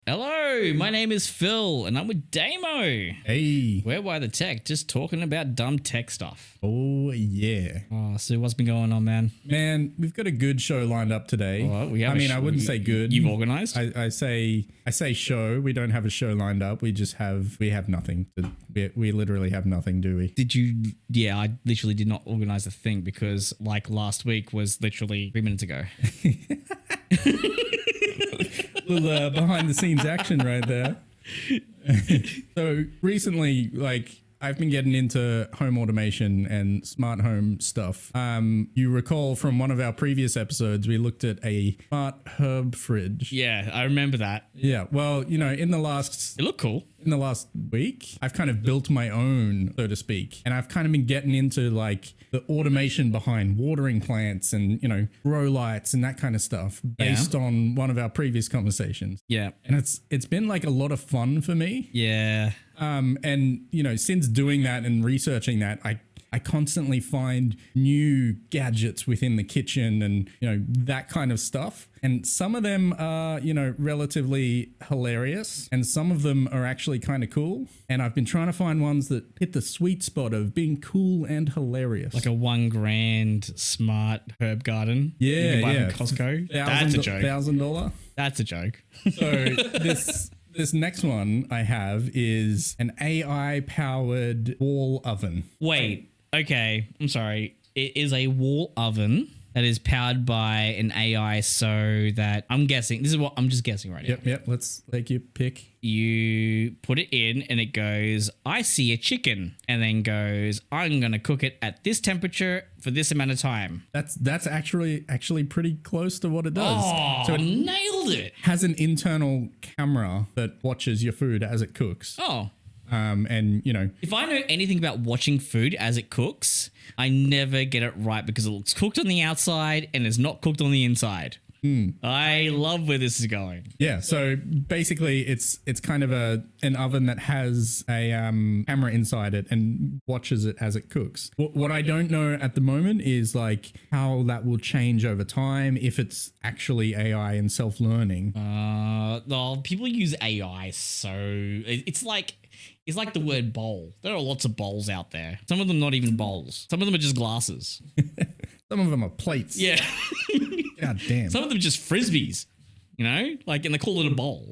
Hello, my name is Phil, and I'm with Damo. Hey. We're Why the Tech, just talking about dumb tech stuff. Oh, yeah. Oh, so what's been going on, man? Man, we've got a good show lined up today. Well, we have I wouldn't say good. You've organized? I say show. We don't have a show lined up. We have nothing. We literally have nothing, do we? Did you? Yeah, I literally did not organize a thing because like last week was literally 3 minutes ago. Little behind the scenes action right there. So recently, I've been getting into home automation and smart home stuff. You recall from one of our previous episodes, we looked at a smart herb fridge. Yeah, I remember that. Yeah. Well, in the last It looked cool. week, I've kind of built my own, so to speak. And I've kind of been getting into the automation behind watering plants and, grow lights and that kind of stuff based on one of our previous conversations. Yeah. And it's been a lot of fun for me. Yeah. And since doing that and researching that, I constantly find new gadgets within the kitchen and, that kind of stuff. And some of them are, relatively hilarious and some of them are actually kind of cool. And I've been trying to find ones that hit the sweet spot of being cool and hilarious. Like a $1,000 smart herb garden. Yeah, you can buy yeah. from Costco. That's a joke. $1,000. That's a joke. So this next one I have is an AI powered wall oven. Wait, okay, I'm sorry. It is a wall oven that is powered by an AI so that I'm guessing, this is what I'm just guessing right now. Yep. Let's take your pick. You put it in and it goes, I see a chicken, and then goes, I'm going to cook it at this temperature for this amount of time. That's actually pretty close to what it does. Oh, So it nailed it. has an internal camera that watches your food as it cooks. Oh. And If I know anything about watching food as it cooks, I never get it right because it looks cooked on the outside and is not cooked on the inside. I love where this is going. yeah. So basically, it's kind of an oven that has a camera inside it and watches it as it cooks. What I don't know at the moment is how that will change over time if it's actually AI and self-learning. Well, people use AI, so it's like the word bowl. There are lots of bowls out there. Some of them not even bowls. Some of them are just glasses. Some of them are plates. Yeah. God damn. Some of them are just frisbees, and they call it a bowl.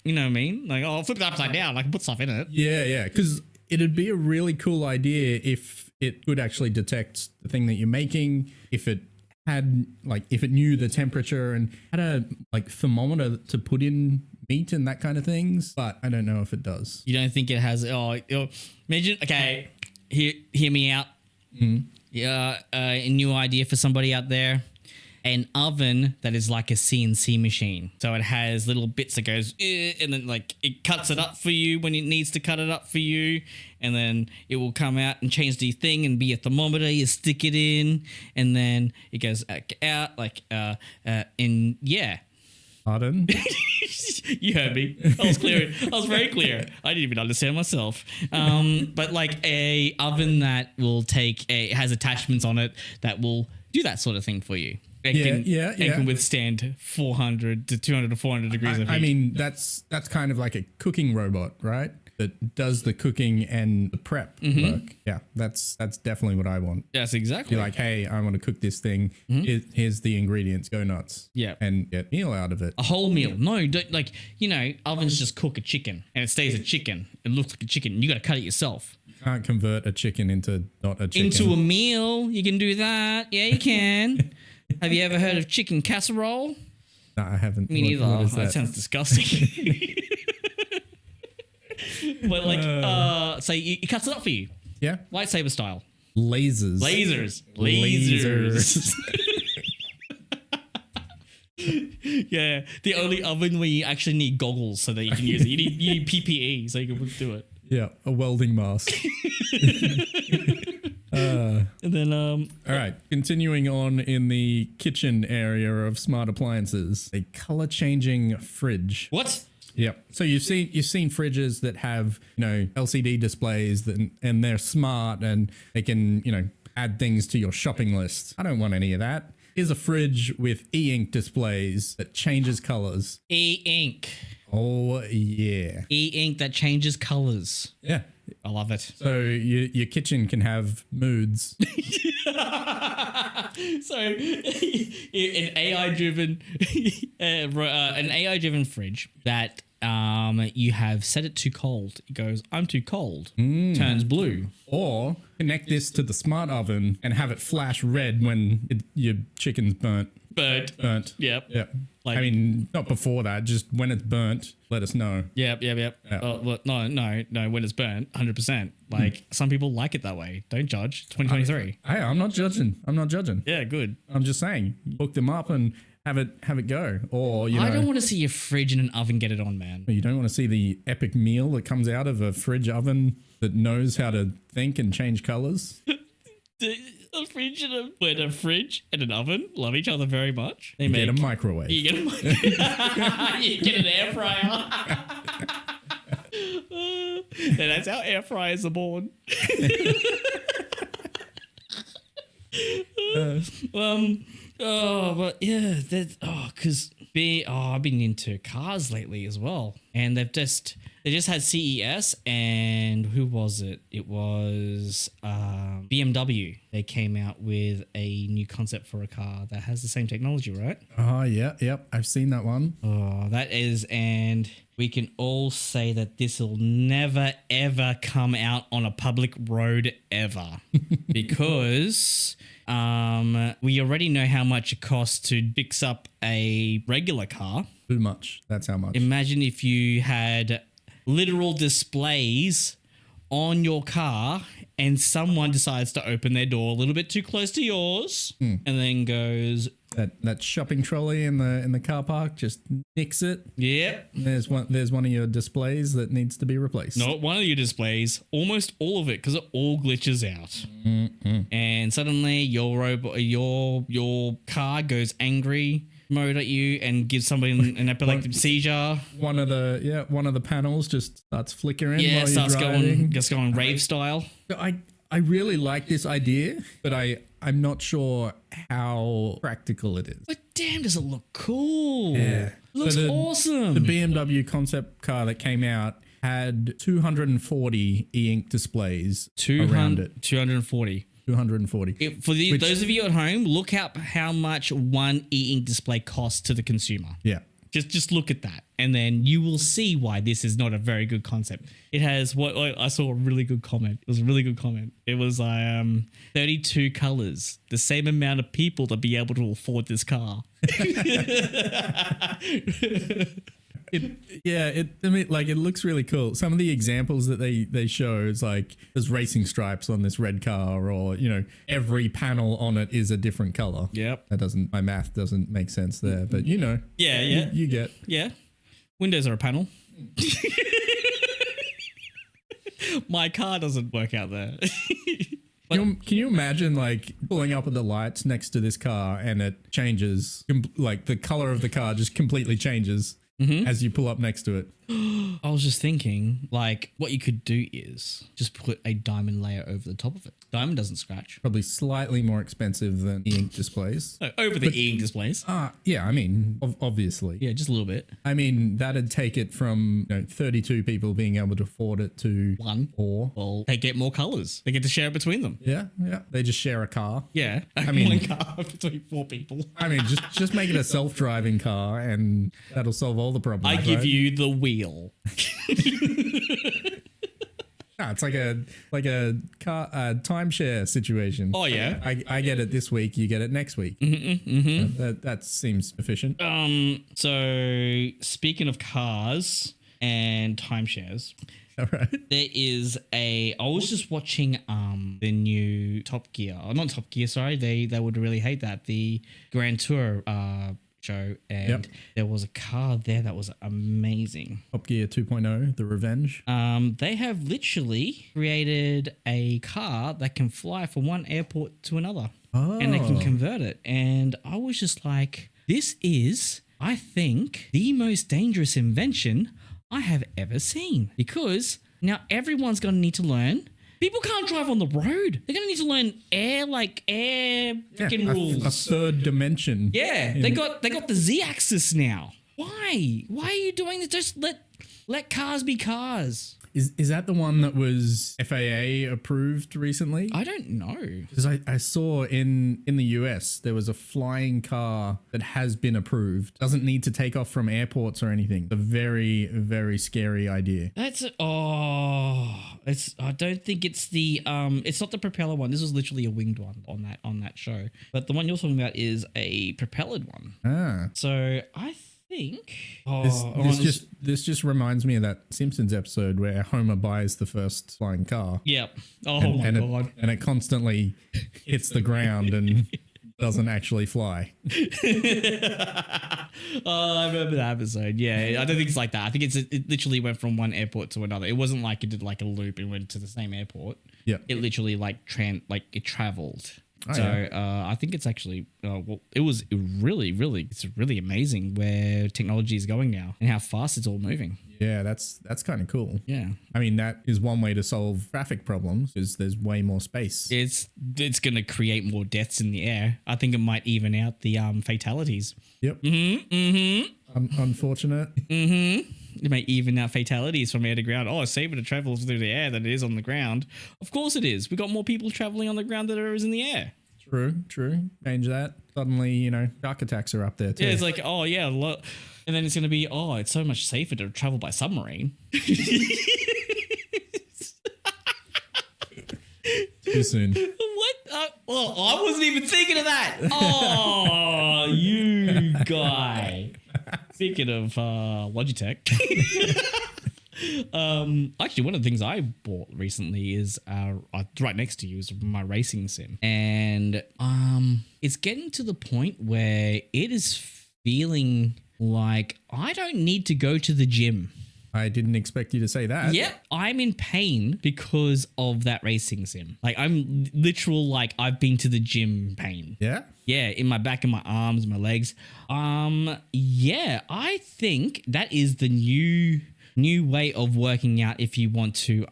You know what I mean? I'll flip it upside down. I can put stuff in it. Yeah. Because it'd be a really cool idea if it could actually detect the thing that you're making, if it had if it knew the temperature and had a thermometer to put in meat and that kind of things. But I don't know if it does. You don't think it has? Imagine. Okay, hear me out. Mm-hmm. Yeah, a new idea for somebody out there. An oven that is like a CNC machine. So it has little bits that goes, and then it cuts it up for you when it needs to cut it up for you. And then it will come out and change the thing and be a thermometer. You stick it in and then it goes out yeah. Pardon? You heard me. I was clear. I was very clear. I didn't even understand myself. But a oven that will has attachments on it that will do that sort of thing for you. It can withstand 400 to 200 to 400 degrees of heat. I mean, that's kind of like a cooking robot, right? That does the cooking and the prep work. Yeah, that's definitely what I want. That's exactly. Be hey, I want to cook this thing. Here's the ingredients. Go nuts. Yeah. And get meal out of it. A whole meal. No, don't, ovens just cook a chicken and it stays a chicken. It looks like a chicken. You got to cut it yourself. Can't convert a chicken into not a chicken. Into a meal. You can do that. Yeah, you can. Have you ever heard of chicken casserole? No, I haven't. Me neither. What is that? That sounds disgusting. But so it cuts it up for you. Yeah. Lightsaber style. Lasers. Yeah. The only oven where you actually need goggles so that you can use it. You need PPE so you can do it. Yeah. A welding mask. And then all right, continuing on in the kitchen area of smart appliances, a color changing fridge. What? Yep. So you've seen fridges that have LCD displays and they're smart and they can add things to your shopping list. I don't want any of that. Here's a fridge with e-ink displays that changes colors. E-ink. Oh yeah. E-ink that changes colors. Yeah. I love it. So your kitchen can have moods. So an AI-driven fridge that you have set it too cold. It goes, I'm too cold. Turns blue. Or connect this to the smart oven and have it flash red when your chicken's burnt. Burnt. Yep. Yep. Like- I mean, not before that. Just when it's burnt, let us know. Yep. Yeah. Well, no. When it's burnt, 100%. Like some people like it that way. Don't judge. 2023. Hey, I'm not judging. Yeah, good. I'm just saying, hook them up and have it go. Or I don't want to see your fridge and an oven get it on, man. you don't want to see the epic meal that comes out of a fridge oven that knows how to think and change colors. A fridge when a fridge and an oven love each other very much. They Get make a microwave. you get an air fryer. And that's how air fryers are born. But yeah, because I've been into cars lately as well, and they just had CES, and who was it? It was BMW. They came out with a new concept for a car that has the same technology, right? Oh yeah, yep. I've seen that one. Oh, that is, and we can all say that this will never ever come out on a public road ever, because we already know how much it costs to fix up a regular car. Too much. That's how much. Imagine if you had literal displays on your car and someone decides to open their door a little bit too close to yours and then goes, That shopping trolley in the car park, just nicks it. yep. There's one of your displays that needs to be replaced. Not one of your displays, almost all of it, because it all glitches out. And suddenly your car goes angry mode at you and gives somebody an epileptic seizure. One of the panels just starts flickering Yeah, while starts you're driving. going rave style. I really like this idea, but I'm not sure how practical it is. But damn, does it look cool? Yeah. Looks So awesome. The BMW concept car that came out had 240 e-ink displays around it. 240. 240. Those of you at home, look up how much one e-ink display costs to the consumer. Yeah. Just look at that, and then you will see why this is not a very good concept. It has I saw a really good comment. It was a really good comment. It was 32 colors, the same amount of people to be able to afford this car. It looks really cool. Some of the examples that they show is like there's racing stripes on this red car, or every panel on it is a different color. Yep. My math doesn't make sense there, but Yeah. You get. Yeah. Windows are a panel. My car doesn't work out there. Can you imagine like pulling up at the lights next to this car and it changes, like the color of the car just completely changes as you pull up next to it? I was just thinking, like, what you could do is just put a diamond layer over the top of it. Diamond doesn't scratch. Probably slightly more expensive than e-ink displays. Over the e-ink displays. Yeah, I mean, obviously. Yeah, just a little bit. I mean, that'd take it from 32 people being able to afford it to One. Or Well, they get more colors. They get to share it between them. yeah, they just share a car. Yeah. I mean- one car between 4 people. I mean, just make it a self-driving car, and that'll solve all the problems. I give right? you the wheel. No, it's like a car timeshare situation. Oh, yeah. I get it this week, you get it next week. That seems efficient. So speaking of cars and timeshares, All right. I was just watching the new Top Gear. Oh, not Top Gear, sorry. They would really hate that. The Grand Tour show, and there was a car there that was amazing. Top Gear 2.0, The Revenge. They have literally created a car that can fly from one airport to another. And they can convert it. And I was just like, this is, I think, the most dangerous invention I have ever seen. Because now everyone's going to need to learn. People can't drive on the road. They're going to need to learn air freaking rules. A third dimension. Yeah, they got the Z-axis now. Why? Why are you doing this? Just let cars be cars. Is that the one that was FAA approved recently? I don't know. Because I saw in the US there was a flying car that has been approved. Doesn't need to take off from airports or anything. It's a very, very scary idea. It's I don't think it's it's not the propeller one. This was literally a winged one on that show. But the one you're talking about is a propellered one. Ah. So I think This just reminds me of that Simpsons episode where Homer buys the first flying car. Yep. Oh and, my and god. and it constantly hits the ground and doesn't actually fly. Oh, I remember that episode. Yeah, I don't think it's like that. I think it literally went from one airport to another. It wasn't like it did like a loop and went to the same airport. Yeah. It literally it traveled. Oh, So yeah. I think it's actually it's really amazing where technology is going now and how fast it's all moving. Yeah, that's kind of cool. Yeah, I mean, that is one way to solve traffic problems is there's way more space. it's going to create more deaths in the air. I think it might even out the fatalities. Yep. Mm-hmm. Unfortunate. It may even out fatalities from air to ground. Oh, it's safer to travel through the air than it is on the ground. Of course it is. We got more people traveling on the ground than there is in the air. True. Change that. Suddenly, shark attacks are up there too. Yeah, it's like, oh yeah, and then it's going to be, oh, it's so much safer to travel by submarine. Too soon. What? Well, I wasn't even thinking of that. Oh, you guy. Speaking of Logitech. Actually, one of the things I bought recently is right next to you is my racing sim, and it's getting to the point where it is feeling like I don't need to go to the gym. I didn't expect you to say that. Yep, I'm in pain because of that racing sim. Like I'm literal, like I've been to the gym pain. Yeah? Yeah, in my back and my arms, my legs. Yeah, I think that is the new way of working out if you want to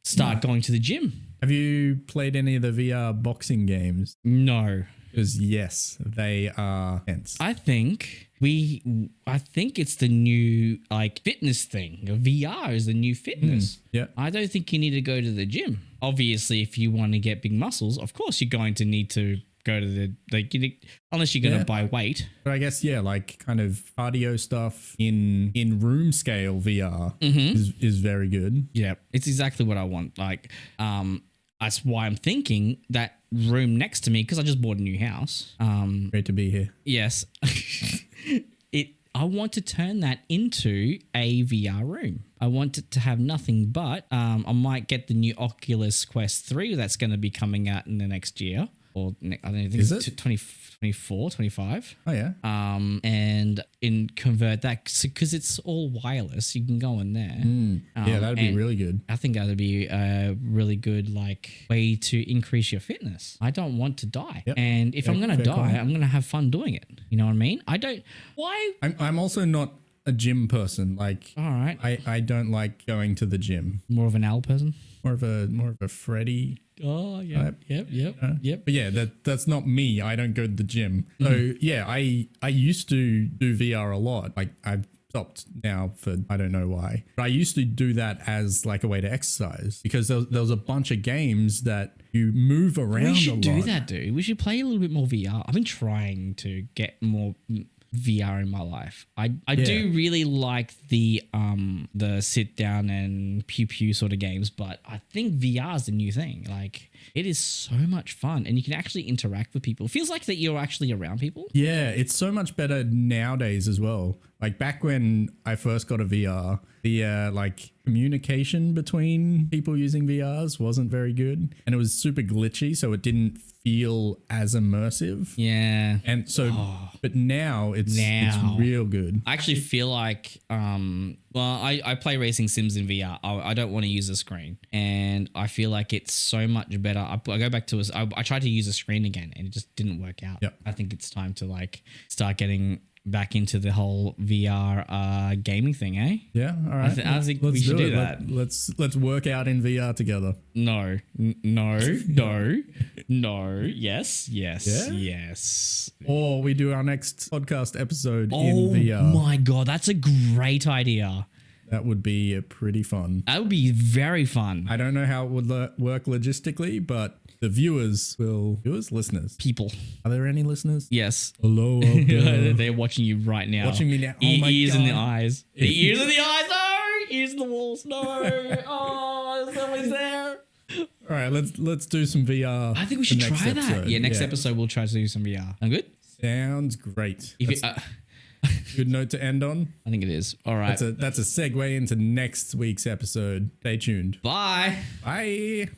start going to the gym. Have you played any of the VR boxing games? No. Because yes, they are tense. I think it's the new like fitness thing. VR is the new fitness. Yeah. I don't think you need to go to the gym. Obviously, if you want to get big muscles, of course you're going to need to go to unless you're going to buy weight. But I guess, yeah, like kind of cardio stuff in room scale VR is very good. Yeah, it's exactly what I want. Like, that's why I'm thinking that room next to me, because I just bought a new house. Great to be here. Yes. I want to turn that into a VR room. I want it to have nothing but, I might get the new Oculus Quest 3 that's going to be coming out in the next year. Or I don't think Is it's it? 24, 25. Oh, yeah. And convert that because it's all wireless. You can go in there. Yeah, that'd be and really good. I think that'd be a really good way to increase your fitness. I don't want to die, Yep. and if I'm gonna fair die, call. I'm gonna have fun doing it. You know what I mean? I don't. Why? I'm also not a gym person. Like, All right, I don't like going to the gym. more of an owl person. More of a Freddy. Oh yeah, yep. But yeah, that's not me. I don't go to the gym. So yeah, I used to do VR a lot. Like I've stopped now for I don't know why. But I used to do that as like a way to exercise because there was a bunch of games that you move around. We should a do lot. that, dude. We should play a little bit more VR. I've been trying to get more VR in my life. I do really like the sit down and pew pew sort of games, but I think VR is the new thing. Like it is so much fun, and you can actually interact with people. It feels like that you're actually around people. Yeah, it's so much better nowadays as well. Like back when I first got a VR, the like communication between people using VRs wasn't very good, and it was super glitchy, so it didn't feel as immersive. Yeah. And so, but now it's Now. real good. I actually feel like, I play racing sims in VR. I don't want to use a screen, and I feel like it's so much better. I go back to I tried to use a screen again, and it just didn't work out. Yep. I think it's time to like start getting back into the whole VR gaming thing, eh? Yeah, all right. I think we should do that. Let's work out in VR together. No. Yes. Yeah? Yes. Or we do our next podcast episode in Oh VR. my God, that's a great idea. That would be pretty fun. That would be very fun. I don't know how it would work logistically, but the listeners. People. Are there any listeners? Yes. Hello out there. They're watching you right now. Watching me now. Oh my Ears in the God. eyes. The ears in the eyes. No. Ears in the walls. No. Oh, somebody's there. All right, let's do some VR. I think we for should next try that. episode. Yeah, next episode we'll try to do some VR. I'm good? Sounds great. If That's it, a good note to end on. I think it is. All right. That's a segue into next week's episode. Stay tuned. Bye. Bye.